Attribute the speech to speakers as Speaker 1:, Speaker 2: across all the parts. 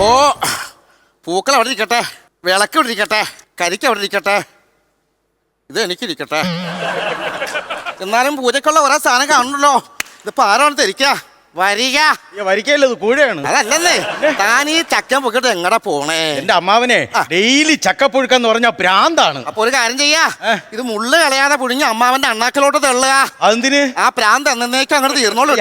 Speaker 1: ഓ പൂക്കൾ അവിടെ ഇരിക്കട്ടെ, വിളക്ക് ഇവിടെ ഇരിക്കട്ടെ, കരിക്ക് അവിടെ ഇരിക്കട്ടെ, ഇത് എനിക്കിരിക്കട്ടെ. എന്നാലും പൂജക്കുള്ള ഓരോ സാധനം കാണണല്ലോ. ഇതിപ്പോ ആരാണ് ധരിക്ക? വരിക
Speaker 2: വരിക്കല്ലത് കൂഴയാണ്.
Speaker 1: അതല്ലേ താൻ ഈ ചക്ക പൊക്കിട്ട് എങ്ങടാ പോണേ?
Speaker 2: എന്റെ അമ്മാവനെ ഡെയിലി ചക്കപ്പുഴുക്കെന്ന് പറഞ്ഞ പ്രാന്താണ്.
Speaker 1: അപ്പൊ ഒരു കാര്യം ചെയ്യാ, ഇത് മുള്ളു കളയാതെ പുഴുങ്ങി അമ്മാവന്റെ അണ്ണാക്കിലോട്ട് തള്ളുക.
Speaker 2: അതെന്തിന്? ആ
Speaker 1: പ്രാന്ത് എന്നേക്കും അങ്ങോട്ട് തീർന്നോളൂ.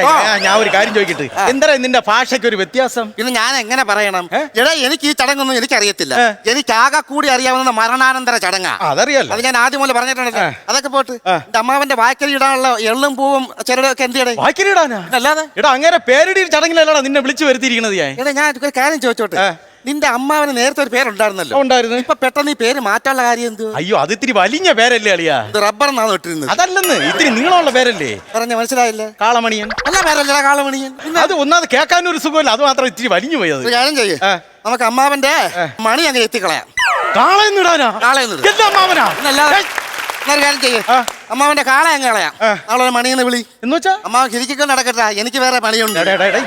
Speaker 2: ഞാൻ ഒരു കാര്യം ചോദിക്കട്ടെ, എന്താ നിന്റെ ഭാഷയ്ക്ക് ഒരു വ്യത്യാസം?
Speaker 1: പിന്നെ ഞാൻ എങ്ങനെ പറയണം? എടാ എനിക്ക് ഈ ചടങ്ങൊന്നും എനിക്കറിയത്തില്ല. എനിക്ക് ആകെ കൂടി അറിയാവുന്ന മരണാനന്തര ചടങ്ങാ.
Speaker 2: അതറിയാലോ,
Speaker 1: അത് ഞാൻ ആദ്യം പോലെ പറഞ്ഞിട്ടുണ്ടല്ലോ. അതൊക്കെ പോട്ട് എന്റെ അമ്മാവന്റെ വായ്ക്കരി ഇടാനുള്ള എള്ളും പൂവും ചെറുതൊക്കെ എന്ത് ചെയ്യണേ?
Speaker 2: വായ്ക്കരി ഇടാനാ?
Speaker 1: അല്ലാതെ
Speaker 2: അങ്ങനെ പേരിടി ചടങ്ങിലല്ലടാ നിന്നെ വിളിച്ചു വരുത്തിയിരിക്കണത്.
Speaker 1: ഞാൻ ഒരു കാര്യം ചോദിച്ചോട്ടെ, നിന്റെ അമ്മാവന് നേരത്തെ ഒരു പേരുണ്ടായിരുന്നല്ലോ.
Speaker 2: ഉണ്ടായിരുന്നു.
Speaker 1: ഇപ്പൊ പെട്ടെന്ന് ഈ പേര് മാറ്റാനുള്ള കാര്യം എന്ത്?
Speaker 2: അയ്യോ, അത് ഇത്തിരി വലിഞ്ഞ പേരല്ലേ അളിയാ.
Speaker 1: റബ്ബർ എന്നാണ് ഇട്ടിരുന്നത്.
Speaker 2: അതല്ലെന്ന്, ഇത്തിരി നീളമുള്ള പേരല്ലേ.
Speaker 1: പറഞ്ഞ മനസ്സിലായില്ലേ?
Speaker 2: കാളമണിയൻ.
Speaker 1: അല്ല പേരല്ല കാളമണിയൻ.
Speaker 2: അത് ഒന്നാമത് കേൾക്കാനും ഒരു സുഖമില്ല, അത് മാത്രം ഇത്തിരി വലിഞ്ഞു പോയത്.
Speaker 1: കാര്യം ചെയ്യേ, നമുക്ക് അമ്മാവന്റെ മണി അങ്ങ് എത്തിക്കളയാം.
Speaker 2: കാളയെന്നിടാനാ?
Speaker 1: കാളയെന്നിടും.
Speaker 2: എന്താ അമ്മാവനാ?
Speaker 1: എന്നൊരു കാര്യം ചെയ്യേ, അമ്മാവന്റെ കാള അങ്ങ് കളയാം. നാളെ മണിയെന്ന് വിളി
Speaker 2: എന്ന് വെച്ചാ
Speaker 1: അമ്മാവൻ കിരിക്കൊണ്ട് നടക്കട്ടെ, എനിക്ക് വേറെ പണിയുണ്ട്.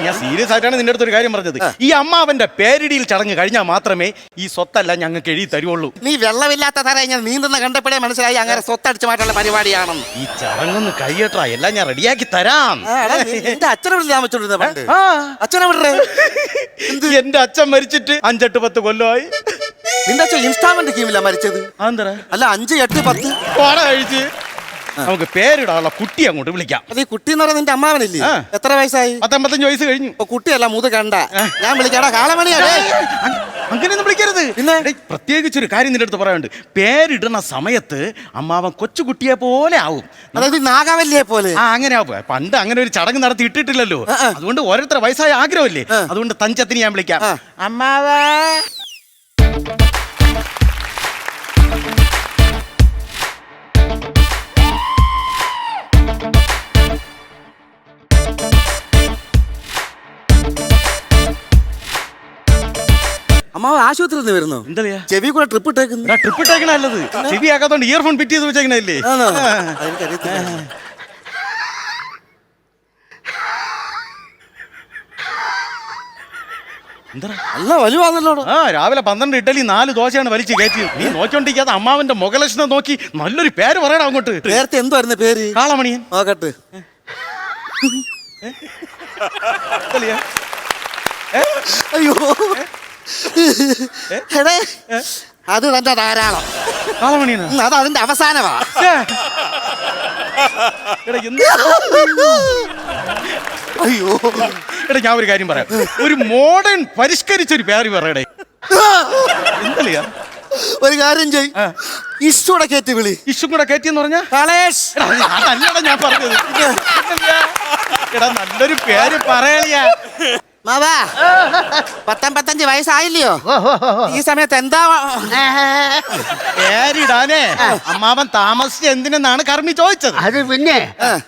Speaker 2: ഞാൻ സീരിയസ് ആയിട്ടാണ് നിന്റെ അടുത്ത് ഒരു കാര്യം പറഞ്ഞത്. ഈ അമ്മാവന്റെ പേരിടിയിൽ ചടങ്ങ് കഴിഞ്ഞാൽ മാത്രമേ ഈ സ്വത്തല്ല ഞങ്ങൾക്ക് എഴുതി തരുവുള്ളൂ.
Speaker 1: നീ വെള്ളമില്ലാത്ത തര ഇങ്ങനെ നീന്തുന്ന കണ്ടപ്പോഴേ മനസ്സിലായി അങ്ങനെ സ്വത്തടിച്ചു മാറ്റുള്ള പരിപാടിയാണെന്ന്.
Speaker 2: ഈ ചടങ്ങൊന്ന് കഴിയട്ടാ, എല്ലാം ഞാൻ റെഡിയാക്കി തരാം.
Speaker 1: എന്റെ അച്ഛനെ വിളിച്ച് താമസിച്ചോണ്ടിരുന്ന പണ്ട്. അച്ഛനെ വിടേ?
Speaker 2: എന്റെ അച്ഛൻ മരിച്ചിട്ട് 5-8-10 കൊല്ലമായി.
Speaker 1: നിന്റെ അച്ഛൻ ഇൻസ്റ്റാൾമെന്റ് സ്കീമില്ല മരിച്ചത്?
Speaker 2: അല്ല
Speaker 1: 5-8-10
Speaker 2: കഴിച്ച് നമുക്ക് പേരിടാനുള്ള കുട്ടി അങ്ങോട്ട് വിളിക്കാം.
Speaker 1: അത് ഈ കുട്ടി എന്ന് പറയുന്നത് നിന്റെ അമ്മാവനില്ലേ? എത്ര വയസ്സായി?
Speaker 2: 55 വയസ്സ് കഴിഞ്ഞു.
Speaker 1: കുട്ടിയല്ല, മുത് കണ്ട. ഞാൻ വിളിക്കാടാ കാളമണിയാ.
Speaker 2: അങ്ങനെയൊന്നും വിളിക്കരുത്. പിന്നെ പ്രത്യേകിച്ച് ഒരു കാര്യം നിന്റെ അടുത്ത് പറയാനുണ്ട്. പേരിടുന്ന സമയത്ത് അമ്മാവൻ കൊച്ചുകുട്ടിയെ പോലെ ആവും.
Speaker 1: അതായത് നാഗവല്ലിയെ പോലെ.
Speaker 2: അങ്ങനെ ആവും. പണ്ട് അങ്ങനെ ഒരു ചടങ്ങ് നടത്തി ഇട്ടിട്ടില്ലല്ലോ. അതുകൊണ്ട് ഓരോരുത്തർ വയസ്സായ ആഗ്രഹമല്ലേ, അതുകൊണ്ട് തഞ്ചത്തിന് ഞാൻ വിളിക്കാം. അമ്മാവാ
Speaker 1: അമ്മാവ് ആശുപത്രിയിൽ നിന്ന് വരുന്നു.
Speaker 2: എന്താ
Speaker 1: ചെവി കൂടെ ട്രിപ്പ് ഇട്ടേക്കുന്നു.
Speaker 2: ട്രിപ്പ് ഇട്ടേക്കണല്ലത്, ചെവി ആക്കാത്തോണ്ട് ഇയർഫോൺ ഫിറ്റ് ചെയ്ത് വെച്ചേക്കണല്ലേ.
Speaker 1: നല്ല വലുവാണല്ലോ.
Speaker 2: രാവിലെ 12 ഇഡ്ഡലി 4 ദോശയാണ് വലിച്ചു കയറ്റിയത്. നീ നോക്കിക്കൊണ്ടിരിക്കാതെ അമ്മാവന്റെ മുഖലക്ഷണം നോക്കി നല്ലൊരു പേര് പറയണം അങ്ങോട്ട്.
Speaker 1: നേരത്തെ എന്തുവായിരുന്നു പേര്?
Speaker 2: കാളമണിയൻ.
Speaker 1: നോക്കട്ടെ. അയ്യോ എടേ, അത് തന്നെ ധാരാളം.
Speaker 2: കാളമണിയനാ?
Speaker 1: അത് അതിന്റെ അവസാനമാ. അയ്യോ
Speaker 2: എടാ, ഞാൻ ഒരു കാര്യം പറയാം. ഒരു മോഡേൺ പരിഷ്കരിച്ചൊരു പേര് പറയടേ. എന്തല്ലയാ?
Speaker 1: ഒരു കാര്യം ചെയ്, ഇഷ്ടൂടെ കയറ്റി വിളി.
Speaker 2: ഇഷ്ടം കൂടെ കയറ്റിയെന്ന് പറഞ്ഞാ
Speaker 1: കളേഷ്.
Speaker 2: അതല്ലടാ ഞാൻ പറഞ്ഞത്. എടാ നല്ലൊരു പേര് പറയളിയാ.
Speaker 1: മാവാ 55 വയസ്സായില്ലയോ? ഈ സമയത്ത് എന്താ
Speaker 2: പേരിടാനേ അമ്മാവൻ താമസിച്ച് എന്തിനെന്നാണ് കർമ്മി ചോദിച്ചത്.
Speaker 3: അത് പിന്നെ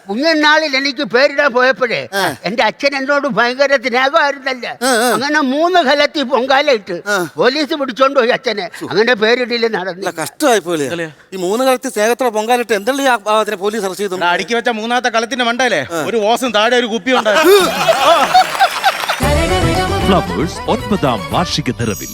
Speaker 3: കുഞ്ഞനാളിൽ എനിക്ക് പേരിടാൻ പോയപ്പോഴേ എന്റെ അച്ഛൻ എന്നോട് ഭയങ്കര സ്നേഹമായിരുന്നല്ല. അങ്ങനെ 3 കലത്തിൽ പൊങ്കാലയിട്ട് പോലീസ് പിടിച്ചോണ്ട് പോയി അച്ഛനെ. അങ്ങനെ പേരിടില് നടന്നു.
Speaker 1: കഷ്ടമായി പോലെ. ഈ 3 കലത്തിൽ സ്നേഹത്തോടെ പൊങ്കാലിട്ട് എന്തല്ലേ അതിനെ പോലീസ് അറസ്റ്റ് ചെയ്തു?
Speaker 2: അടുക്കി വെച്ച 3ാമത്തെ കലത്തിന്റെ മണ്ടല്ലേ ഒരു ഓസും താഴെ ഒരു കുപ്പി ഉണ്ടായിരുന്നു.
Speaker 4: ഫ്ലവേഴ്സ് 9ാം വാർഷിക നിറവിൽ